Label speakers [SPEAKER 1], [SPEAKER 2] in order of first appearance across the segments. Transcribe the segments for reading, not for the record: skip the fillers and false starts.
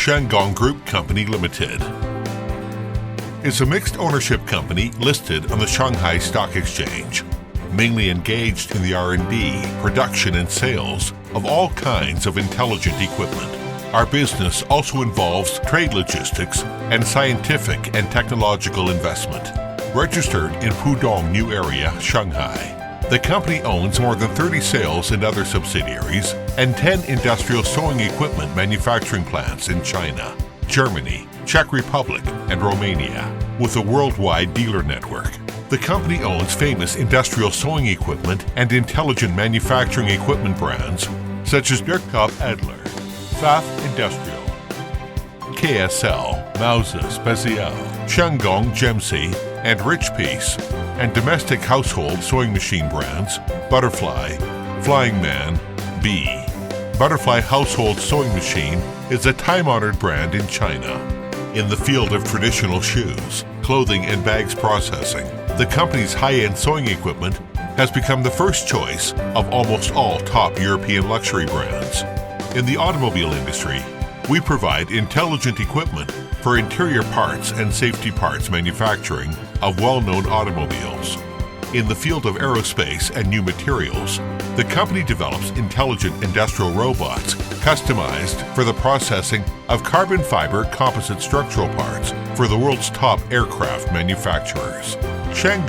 [SPEAKER 1] Shang Group Company Limited is a mixed ownership company listed on the Shanghai Stock Exchange, mainly engaged in the R&D, production and sales of all kinds of intelligent equipment. Our business also involves trade logistics and scientific and technological investment. Registered in Pudong New Area, Shanghai, the company owns more than 30 sales and other subsidiaries and 10 industrial sewing equipment manufacturing plants in China, Germany, Czech Republic, and Romania, with a worldwide dealer network. The company owns famous industrial sewing equipment and intelligent manufacturing equipment brands such as Birkkop Adler, Pfaff Industrial, KSL, Mauser Special, Shandong Gemsi, and Rich Piece, and domestic household sewing machine brands Butterfly, Flying Man, B. Butterfly Household Sewing Machine is a time-honored brand in China. In the field of traditional shoes, clothing, and bags processing, the company's high-end sewing equipment has become the first choice of almost all top European luxury brands. In the automobile industry, we provide intelligent equipment for interior parts and safety parts manufacturing of well-known automobiles. In the field of aerospace and new materials, the company develops intelligent industrial robots customized for the processing of carbon fiber composite structural parts for the world's top aircraft manufacturers. Shang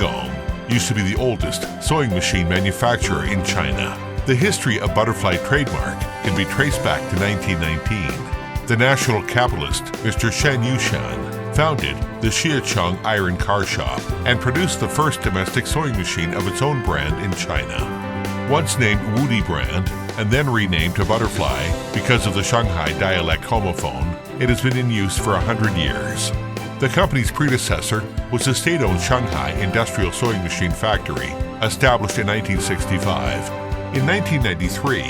[SPEAKER 1] used to be the oldest sewing machine manufacturer in China. The history of Butterfly trademark can be traced back to 1919. The national capitalist Mr. Shen Yushan founded the Xiaocheng Iron Car Shop and produced the first domestic sewing machine of its own brand in China. Once named Woody brand and then renamed to Butterfly because of the Shanghai dialect homophone, it has been in use for 100 years. The company's predecessor was the state-owned Shanghai Industrial Sewing Machine Factory, established in 1965. In 1993,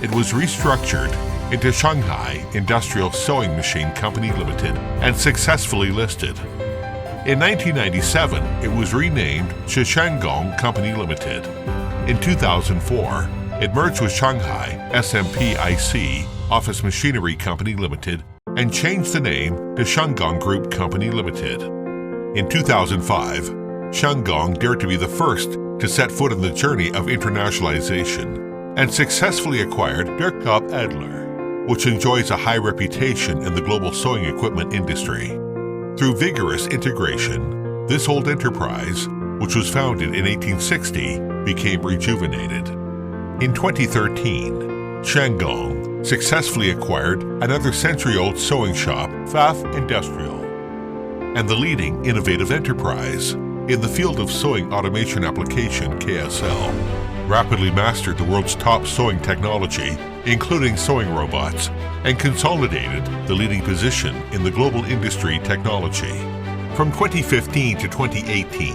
[SPEAKER 1] it was restructured into Shanghai Industrial Sewing Machine Company Limited and successfully listed. In 1997, it was renamed Shangong Company Limited. In 2004, it merged with Shanghai SMPIC Office Machinery Company Limited and changed the name to Shangong Group Company Limited. In 2005, Shangong dared to be the first to set foot on the journey of internationalization and successfully acquired Birkkop Adler, which enjoys a high reputation in the global sewing equipment industry. Through vigorous integration, this old enterprise, which was founded in 1860, became rejuvenated. In 2013, Shangong successfully acquired another century-old sewing shop, Pfaff Industrial, and the leading innovative enterprise in the field of sewing automation application, KSL, rapidly mastered the world's top sewing technology, including sewing robots, and consolidated the leading position in the global industry technology. From 2015 to 2018,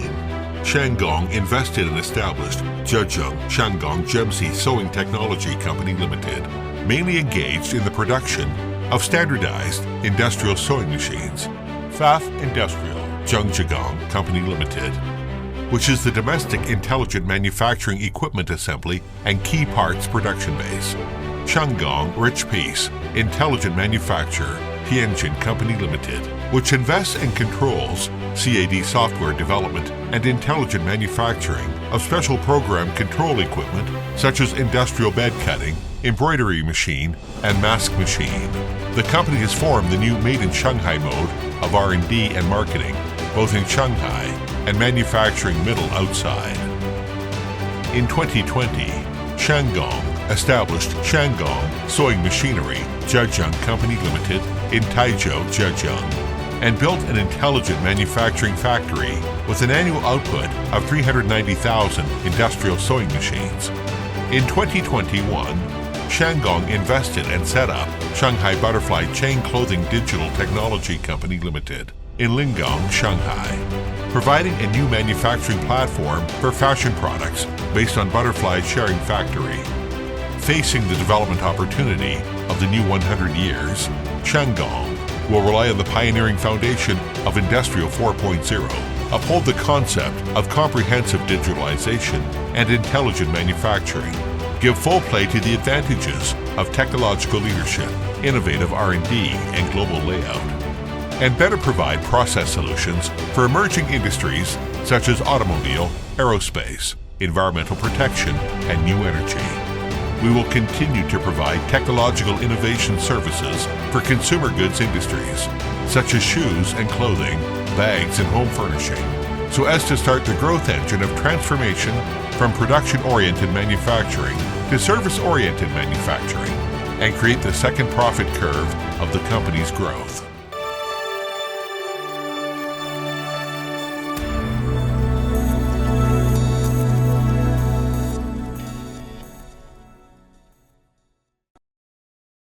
[SPEAKER 1] Shangong invested and established Zhejiang Shandong Gemsi Sewing Technology Company Limited, mainly engaged in the production of standardized industrial sewing machines. Pfaff Industrial Zhangjigang Company Limited, which is the domestic intelligent manufacturing equipment assembly and key parts production base. Shandong Rich Piece Intelligent Manufacturer Tianjin Company Limited, which invests and controls CAD software development and intelligent manufacturing of special program control equipment such as industrial bed cutting, embroidery machine, and mask machine. The company has formed the new Made in Shanghai mode of R&D and marketing, both in Shanghai and manufacturing middle outside. In 2020, Shangong established Shangong Sewing Machinery Zhejiang Company Limited in Taizhou, Zhejiang, and built an intelligent manufacturing factory with an annual output of 390,000 industrial sewing machines. In 2021, Shangong invested and set up Shanghai Butterfly Chain Clothing Digital Technology Company Limited in Lingang, Shanghai, providing a new manufacturing platform for fashion products based on Butterfly Sharing Factory. Facing the development opportunity of the new 100 years, Shangong will rely on the pioneering foundation of Industrial 4.0, uphold the concept of comprehensive digitalization and intelligent manufacturing, give full play to the advantages of technological leadership, innovative R&D and global layout, and better provide process solutions for emerging industries such as automobile, aerospace, environmental protection, and new energy. We will continue to provide technological innovation services for consumer goods industries, such as shoes and clothing, bags and home furnishing, so as to start the growth engine of transformation from production-oriented manufacturing to service-oriented manufacturing, and create the second profit curve of the company's growth.